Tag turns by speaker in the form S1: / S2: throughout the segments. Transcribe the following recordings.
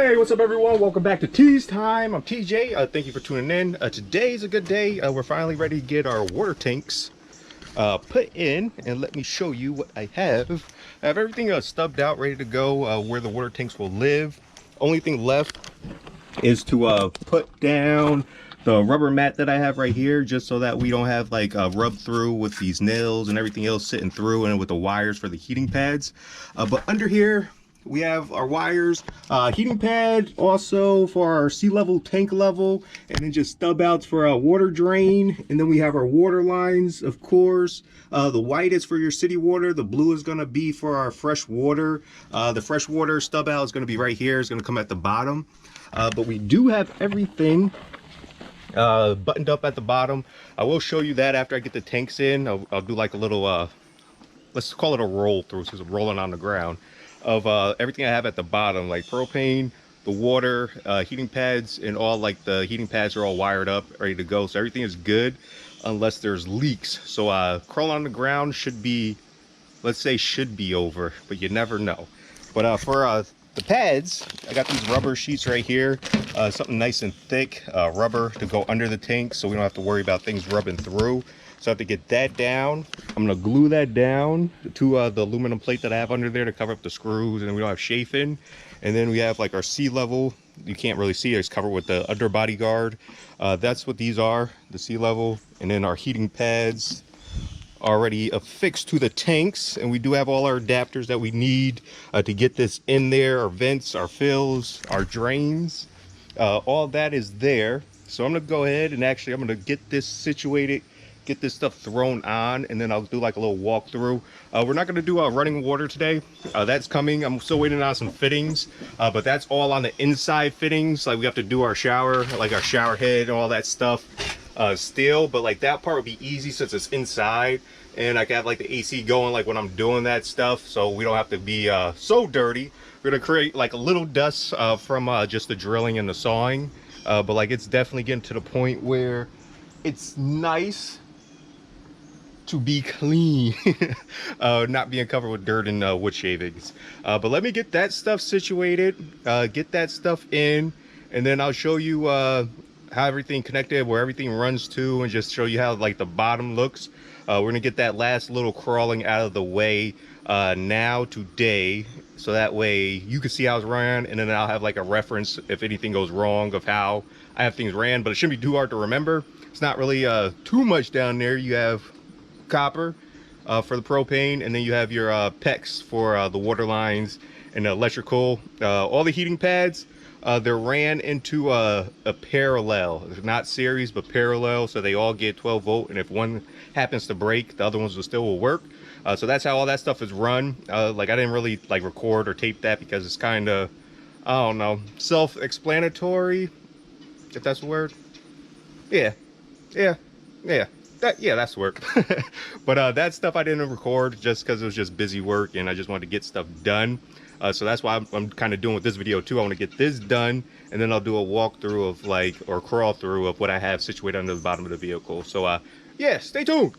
S1: Hey, what's up everyone? Welcome back to Tease Time. I'm TJ. Thank you for tuning in. Today's a good day. We're finally ready to get our water tanks put in, and let me show you what I have. I have everything stubbed out, ready to go, where the water tanks will live. Only thing left is to put down the rubber mat that I have right here, just so that we don't have like rub through with these nails and everything else sitting through, and with the wires for the heating pads. But under here we have our wires, heating pad also for our sea level, tank level, and then just stub outs for a water drain. And then we have our water lines, of course. The white is for your city water, the blue is going to be for our fresh water. The fresh water stub out is going to be right here, it's going to come at the bottom. But we do have everything buttoned up at the bottom. I will show you that after I get the tanks in. I'll do like a little let's call it a roll through, since I'm rolling on the ground, of everything I have at the bottom, like propane, the water, heating pads, and all like the heating pads are all wired up, ready to go. So everything is good unless there's leaks. So crawl on the ground should be, let's say should be over, but you never know. But for the pads, I got these rubber sheets right here, something nice and thick, rubber to go under the tank so we don't have to worry about things rubbing through. So I have to get that down. I'm gonna glue that down to the aluminum plate that I have under there to cover up the screws, and we don't have chafing. And then we have like our sea level. You can't really see it, it's covered with the underbody guard. That's what these are, the sea level. And then our heating pads already affixed to the tanks, and we do have all our adapters that we need to get this in there. Our vents, our fills, our drains, all that is there. So I'm gonna go ahead and actually I'm gonna get this situated, get this stuff thrown on, and then I'll do like a little walkthrough. We're not going to do running water today. That's coming. I'm still waiting on some fittings, but that's all on the inside fittings. Like we have to do our shower, like our shower head and all that stuff still, but like that part would be easy since it's inside, and I can have like the AC going like when I'm doing that stuff, so we don't have to be so dirty. We're going to create like a little dust from just the drilling and the sawing, but like it's definitely getting to the point where it's nice to be clean, not being covered with dirt and wood shavings. But let me get that stuff situated, get that stuff in, and then I'll show you how everything connected, where everything runs to, and just show you how like the bottom looks. We're gonna get that last little crawling out of the way now today, so that way you can see how it's ran, and then I'll have like a reference if anything goes wrong of how I have things ran. But it shouldn't be too hard to remember. It's not really too much down there. You have copper for the propane, and then you have your PEX for the water lines and the electrical. All the heating pads, they're ran into a parallel, not series but parallel, so they all get 12 volt, and if one happens to break, the other ones will work. So that's how all that stuff is run. Like I didn't really like record or tape that because it's kind of, I don't know, self-explanatory, if that's the word. Yeah, that's the word. But that stuff I didn't record just because it was just busy work, and I just wanted to get stuff done. So that's why I'm kind of doing with this video too. I want to get this done, and then I'll do a walkthrough of like, or crawl through of what I have situated under the bottom of the vehicle. So yeah, stay tuned.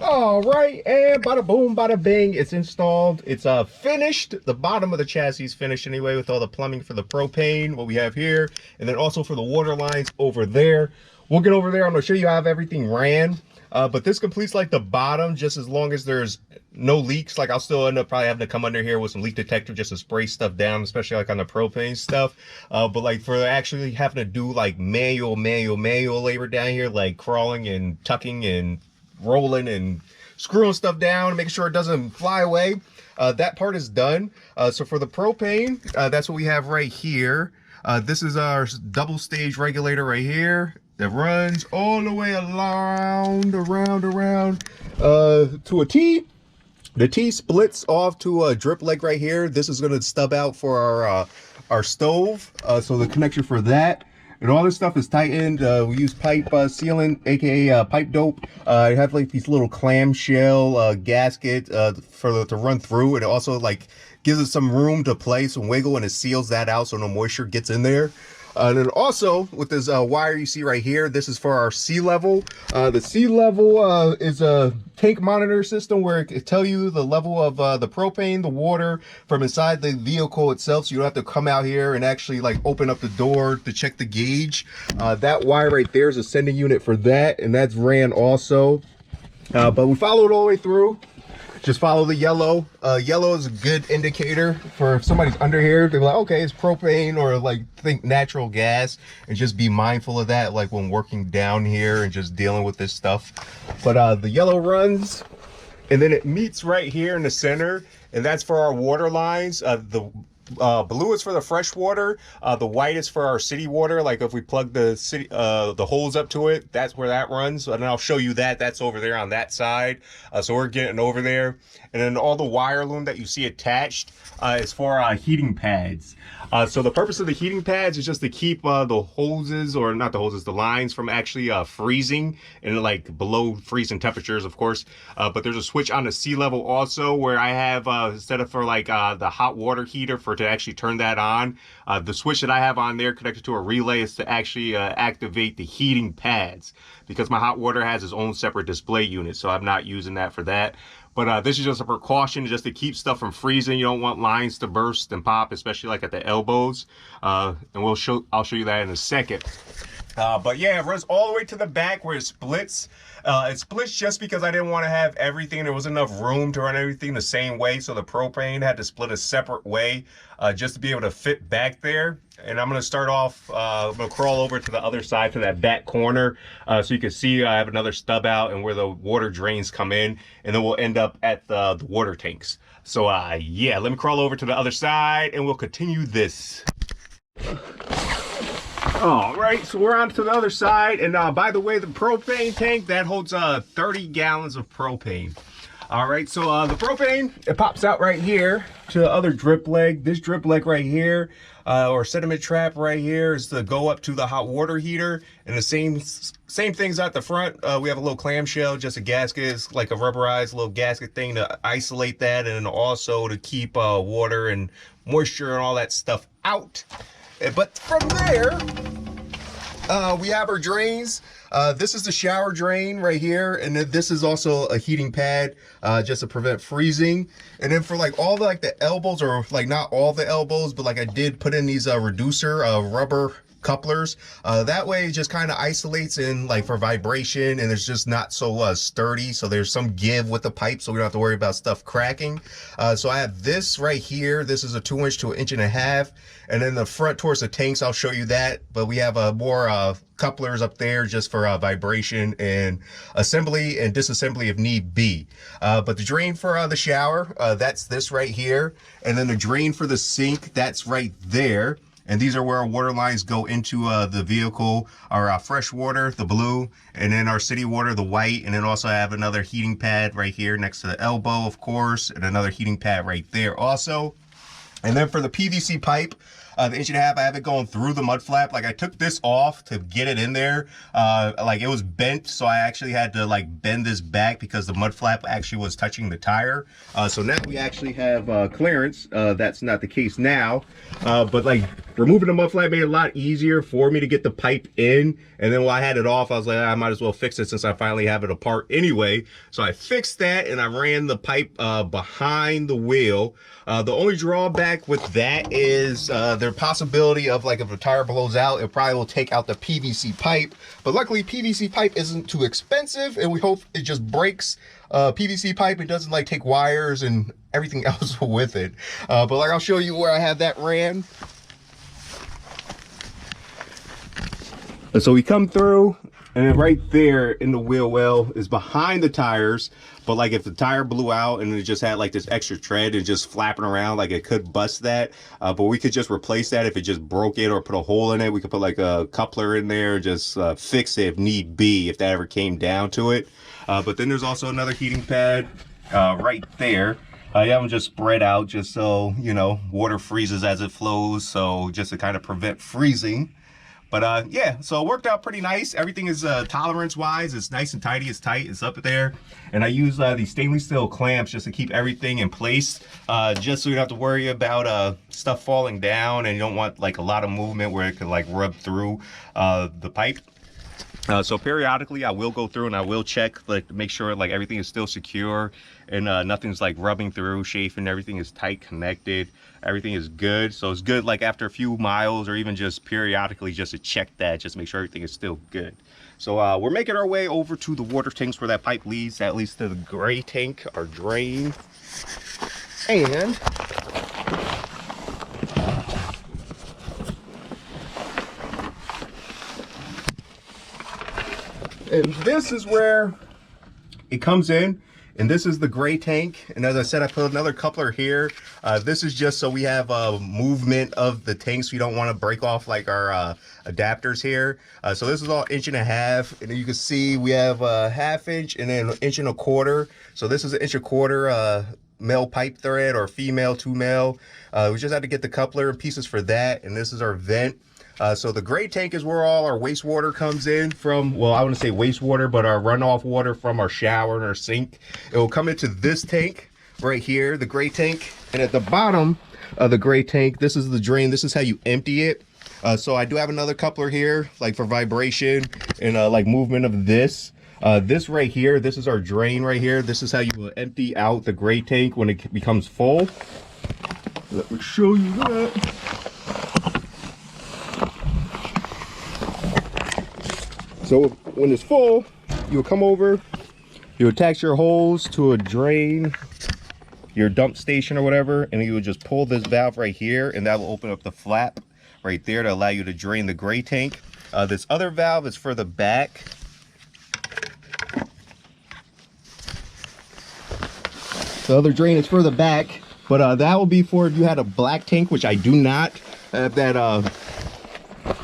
S1: All right, and bada boom, bada bing, it's installed. It's finished. The bottom of the chassis is finished anyway, with all the plumbing for the propane, what we have here, and then also for the water lines over there. We'll get over there. I'm going to show you how everything ran. But this completes like the bottom, just as long as there's no leaks. Like I'll still end up probably having to come under here with some leak detector just to spray stuff down, especially like on the propane stuff. But like for actually having to do like manual labor down here, like crawling and tucking and rolling and screwing stuff down, making sure it doesn't fly away, that part is done. So for the propane, that's what we have right here. This is our double stage regulator right here that runs all the way around to a T. The T splits off to a drip leg right here. This is going to stub out for our stove, so the connection for that. And all this stuff is tightened. We use pipe sealant, aka pipe dope. I have like these little clamshell gasket to run through. It also like gives it some room to play, some wiggle, and it seals that out so no moisture gets in there. And then also with this wire you see right here, this is for our sea level. The sea level is a tank monitor system where it can tell you the level of the propane, the water from inside the vehicle itself. So you don't have to come out here and actually like open up the door to check the gauge. That wire right there is a sending unit for that, and that's ran also. But we followed all the way through. Just follow the yellow. Yellow is a good indicator for if somebody's under here. They're like, okay, it's propane, or like think natural gas, and just be mindful of that, like when working down here and just dealing with this stuff. But the yellow runs, and then it meets right here in the center, and that's for our water lines. The blue is for the fresh water. The white is for our city water. Like if we plug the city, the holes up to it, that's where that runs. And I'll show you that. That's over there on that side. So we're getting over there. And then all the wire loom that you see attached is for heating pads. So the purpose of the heating pads is just to keep the hoses, or not the hoses, the lines from actually freezing and like below freezing temperatures, of course. But there's a switch on the sea level also where I have set up for like the hot water heater to actually turn that on. The switch that I have on there connected to a relay is to actually activate the heating pads, because my hot water has its own separate display unit, so I'm not using that for that. But this is just a precaution just to keep stuff from freezing. You don't want lines to burst and pop, especially like at the elbows. And I'll show you that in a second. But yeah, it runs all the way to the back where it splits. It splits just because I didn't want to have everything. There wasn't enough room to run everything the same way. So the propane had to split a separate way just to be able to fit back there. And I'm going to start off, I'm going to crawl over to the other side, to that back corner. So you can see I have another stub out and where the water drains come in. And then we'll end up at the water tanks. So yeah, let me crawl over to the other side and we'll continue this. All right, so we're on to the other side, and by the way, the propane tank that holds 30 gallons of propane. All right, so the propane, it pops out right here to the other drip leg. This drip leg right here, or sediment trap right here, is to go up to the hot water heater, and the same things at the front. We have a little clamshell, just a gasket. It's like a rubberized little gasket thing to isolate that, and also to keep water and moisture and all that stuff out. But from there, we have our drains. This is the shower drain right here, and then this is also a heating pad just to prevent freezing. And then for like all the like the elbows, or like not all the elbows, but like I did put in these reducer rubber couplers. That way it just kind of isolates in like for vibration, and it's just not so sturdy. So there's some give with the pipe, so we don't have to worry about stuff cracking. So I have this right here. This is a 2-inch to 1.5 inches. And then the front towards the tanks, I'll show you that. But we have more couplers up there just for vibration and assembly and disassembly if need be. But the drain for the shower, that's this right here. And then the drain for the sink, that's right there. And these are where our water lines go into the vehicle. Our fresh water, the blue, and then our city water, the white. And then also I have another heating pad right here next to the elbow, of course, and another heating pad right there also. And then for the PVC pipe, the 1.5 inches, I have it going through the mud flap. Like I took this off to get it in there. Like it was bent, so I actually had to like bend this back because the mud flap actually was touching the tire. So now we actually have clearance. That's not the case now. But like removing the mud flap made it a lot easier for me to get the pipe in. And then while I had it off, I was like, I might as well fix it since I finally have it apart anyway. So I fixed that and I ran the pipe behind the wheel. The only drawback with that is the possibility of like if a tire blows out, it probably will take out the PVC pipe. But luckily PVC pipe isn't too expensive, and we hope it just breaks PVC pipe. It doesn't like take wires and everything else with it. But like I'll show you where I have that ran. And so we come through, and then right there in the wheel well is behind the tires. But like if the tire blew out and it just had like this extra tread and just flapping around, like it could bust that. But we could just replace that if it just broke it or put a hole in it. We could put like a coupler in there, just fix it if need be, if that ever came down to it. But then there's also another heating pad right there. I have them just spread out just so, you know, water freezes as it flows. So just to kind of prevent freezing. But yeah, so it worked out pretty nice. Everything is tolerance wise, it's nice and tidy, it's tight, it's up there. And I use these stainless steel clamps just to keep everything in place, just so you don't have to worry about stuff falling down, and you don't want like a lot of movement where it could like rub through the pipe. So periodically I will go through and I will check, like, to make sure like everything is still secure and nothing's like rubbing through, chafing. Everything is tight, connected, everything is good. So it's good like after a few miles, or even just periodically, just to check that, just to make sure everything is still good. So we're making our way over to the water tanks where that pipe leads. That leads to the gray tank, our drain. And this is where it comes in, and this is the gray tank. And as I said, I put another coupler here. This is just so we have movement of the tanks. We don't want to break off like our adapters here. So this is all 1.5 inch, and you can see we have a 1/2 inch and then 1.25 inch. So this is 1.25 inch male pipe thread, or female to male. We just had to get the coupler and pieces for that, and this is our vent. So the gray tank is where all our wastewater comes in from. Well, I wouldn't say wastewater, but our runoff water from our shower and our sink. It will come into this tank right here, the gray tank. And at the bottom of the gray tank, this is the drain. This is how you empty it. So I do have another coupler here, like for vibration and like movement of this. This right here, this is our drain right here. This is how you will empty out the gray tank when it becomes full. Let me show you that. So when it's full, you'll come over, you attach your hose to a drain, your dump station or whatever, and you would just pull this valve right here, and that will open up the flap right there to allow you to drain the gray tank. This other valve is for the back. The other drain is for the back, but that will be for if you had a black tank, which I do not. I have that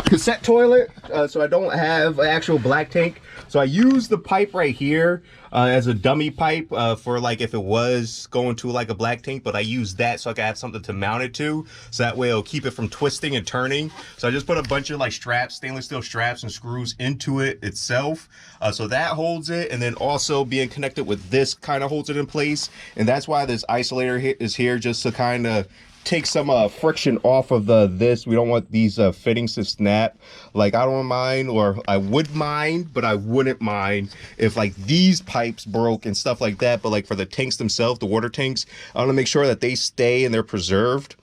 S1: cassette toilet, so I don't have an actual black tank. So I use the pipe right here as a dummy pipe for like if it was going to like a black tank, but I use that so I can have something to mount it to, so that way it'll keep it from twisting and turning. So I just put a bunch of like straps, stainless steel straps and screws into it itself, so that holds it. And then also being connected with this kind of holds it in place, and that's why this isolator is here, just to kind of take some friction off of this. We don't want these fittings to snap. Like, I don't mind, or I would mind, but I wouldn't mind if like these pipes broke and stuff like that. But like for the tanks themselves, the water tanks, I want to make sure that they stay and they're preserved.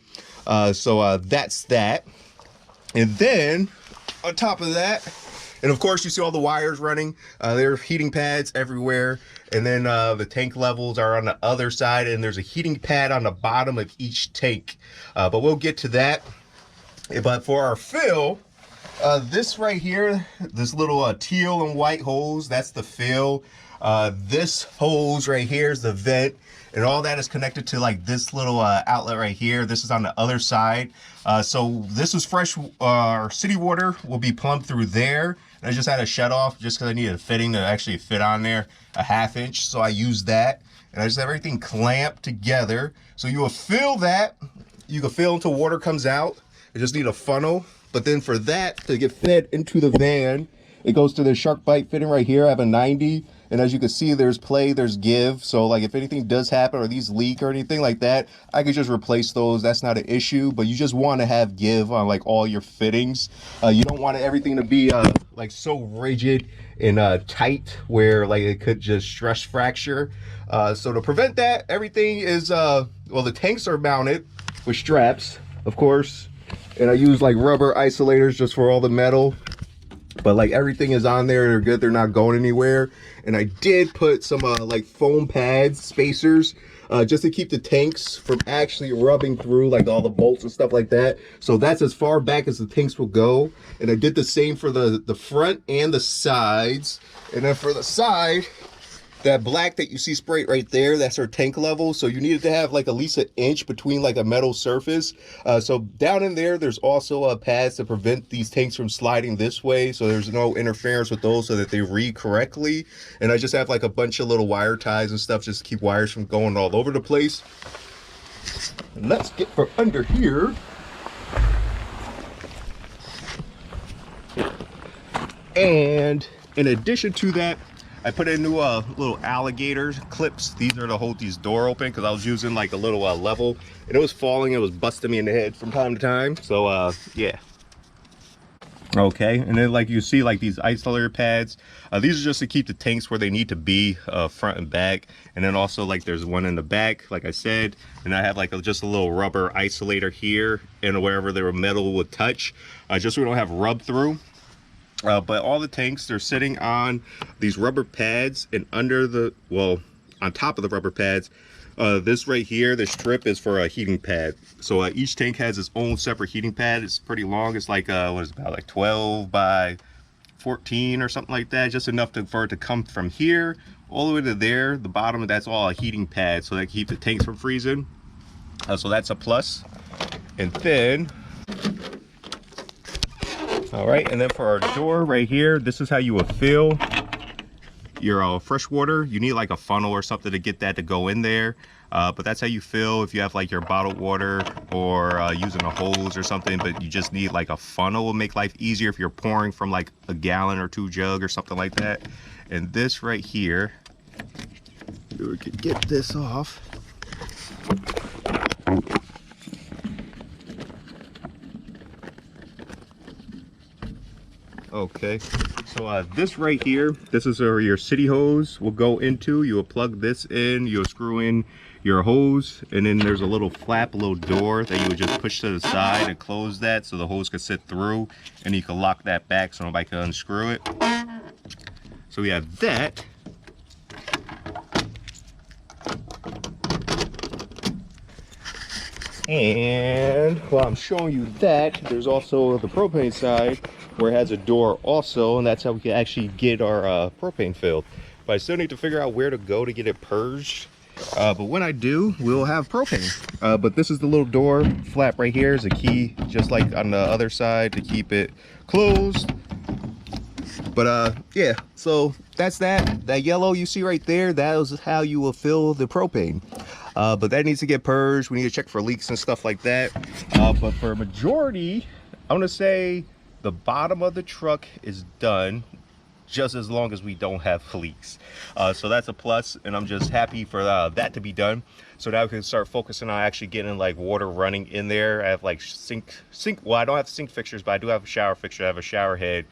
S1: So that's that. And then on top of that, and of course you see all the wires running, there are heating pads everywhere. And then the tank levels are on the other side, and there's a heating pad on the bottom of each tank. But we'll get to that. But for our fill, this right here, this little teal and white hose, that's the fill. This hose right here is the vent, and all that is connected to like this little outlet right here. This is on the other side. So this is fresh, city water will be plumbed through there. And I just had a shut off just because I needed a fitting to actually fit on there, a 1/2 inch. So I used that, and I just have everything clamped together. So you will fill that. You can fill until water comes out. You just need a funnel. But then for that to get fed into the van, it goes to the shark bite fitting right here. I have a 90. And as you can see, there's play, there's give. So like if anything does happen or these leak or anything like that, I could just replace those. That's not an issue, but you just want to have give on like all your fittings. You don't want everything to be like so rigid and tight where like it could just stress fracture. So to prevent that, everything is, well, the tanks are mounted with straps, of course. And I use like rubber isolators just for all the metal. But like everything is on there, they're good, they're not going anywhere. And I did put some like foam pads, spacers, just to keep the tanks from actually rubbing through like all the bolts and stuff like that. So that's as far back as the tanks will go. And I did the same for the front and the sides. And then for the side, that black that you see sprayed right there, that's our tank level. So you needed to have like at least 1 inch between like a metal surface. So down in there, there's also pads to prevent these tanks from sliding this way. So there's no interference with those so that they read correctly. And I just have like a bunch of little wire ties and stuff just to keep wires from going all over the place. And let's get from under here. And in addition to that, I put in new little alligator clips. These are to hold these door open, because I was using like a little level, and it was falling. It was busting me in the head from time to time. So yeah. Okay, and then like you see like these isolator pads, these are just to keep the tanks where they need to be, front and back. And then also like there's one in the back, like I said, and I have like just a little rubber isolator here and wherever their metal would touch, just so we don't have rub through. But all the tanks, they're sitting on these rubber pads, and under the, well, on top of the rubber pads, this right here, this strip is for a heating pad. So each tank has its own separate heating pad. It's pretty long. It's like what is it, about like 12 by 14 or something like that, just enough for it to come from here all the way to there. The bottom, that's all a heating pad, so that keeps the tanks from freezing. So that's a plus. And then, all right, and then for our door right here, this is how you would fill your fresh water. You need like a funnel or something to get that to go in there, but that's how you fill if you have like your bottled water, or using a hose or something. But you just need like a funnel. Will make life easier if you're pouring from like a gallon or 2 jug or something like that. And this right here, we could get this off. Okay, so this right here, this is where your city hose will go into. You will plug this in, you'll screw in your hose, and then there's a little flap, a little door that you would just push to the side and close that so the hose could sit through, and you can lock that back so nobody can unscrew it. So we have that. And while I'm showing you that, there's also the propane side where it has a door also, and that's how we can actually get our propane filled. But I still need to figure out where to go to get it purged. But when I do, we'll have propane. But this is the little door flap right here, is a key, just like on the other side, to keep it closed. But yeah, so that's that yellow you see right there. That is how you will fill the propane. But that needs to get purged. We need to check for leaks and stuff like that. But for a majority, I'm gonna say the bottom of the truck is done, just as long as we don't have leaks. So that's a plus, and I'm just happy for that to be done. So now we can start focusing on actually getting like water running in there. I have like sink. Well, I don't have sink fixtures, but I do have a shower fixture. I have a shower head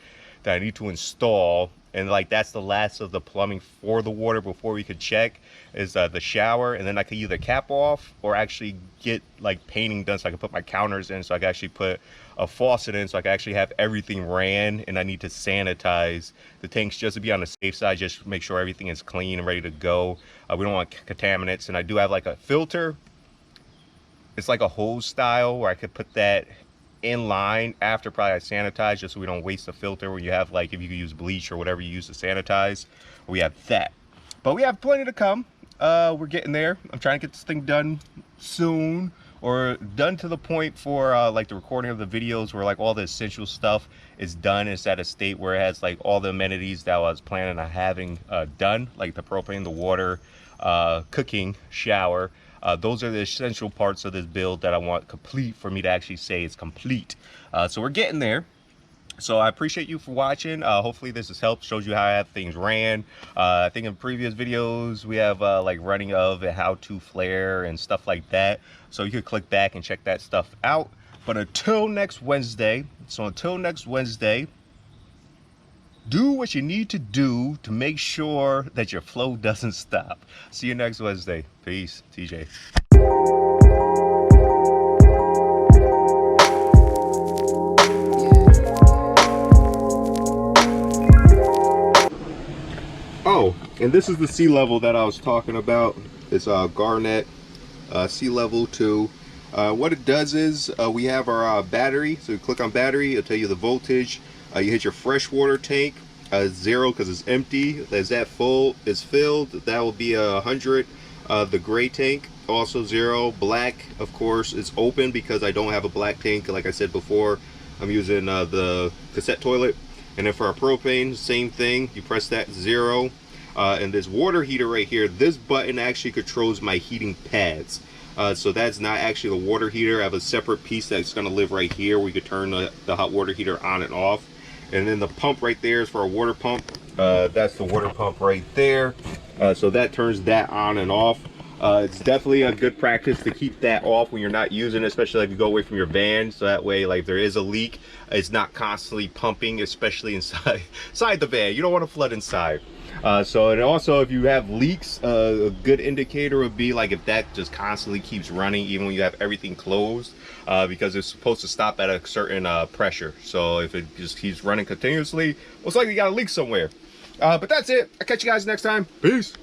S1: that I need to install, and like that's the last of the plumbing for the water before we could check is the shower. And then I could either cap off or actually get like painting done, so I can put my counters in, so I can actually put a faucet in, so I can actually have everything ran. And I need to sanitize the tanks just to be on the safe side, just make sure everything is clean and ready to go. We don't want contaminants. And I do have like a filter. It's like a hose style where I could put that in line after probably I sanitize, just so we don't waste the filter. When you have like, if you could use bleach or whatever you use to sanitize, we have that. But we have plenty to come. We're getting there. I'm trying to get this thing done soon, or done to the point for like the recording of the videos where like all the essential stuff is done. It's at a state where it has like all the amenities that I was planning on having done, like the propane, the water, cooking, shower. Those are the essential parts of this build that I want complete for me to actually say it's complete. So we're getting there. So I appreciate you for watching. Hopefully this has helped, shows you how I have things ran. I think in previous videos we have like running of and how to flare and stuff like that. So you could click back and check that stuff out. But until next Wednesday, do what you need to do to make sure that your flow doesn't stop. See you next Wednesday. Peace. TJ. Oh, and this is the sea level that I was talking about. It's Garnet sea level 2. What it does is we have our battery. So you click on battery, it'll tell you the voltage. You hit your freshwater tank, 0 because it's empty. As that is filled, that will be 100. The gray tank, also 0. Black, of course, is open because I don't have a black tank. Like I said before, I'm using the cassette toilet. And then for our propane, same thing. You press that 0. And this water heater right here, this button actually controls my heating pads. So that's not actually the water heater. I have a separate piece that's going to live right here where you could turn the hot water heater on and off. And then the pump right there is for a water pump. That's the water pump right there. So that turns that on and off. It's definitely a good practice to keep that off when you're not using it, especially if you go away from your van. So that way, like if there is a leak, it's not constantly pumping, especially inside the van. You don't want to flood inside. And also if you have leaks, a good indicator would be like if that just constantly keeps running even when you have everything closed, because it's supposed to stop at a certain pressure. So if it just keeps running continuously, most likely you got a leak somewhere. But that's it. I'll catch you guys next time. Peace.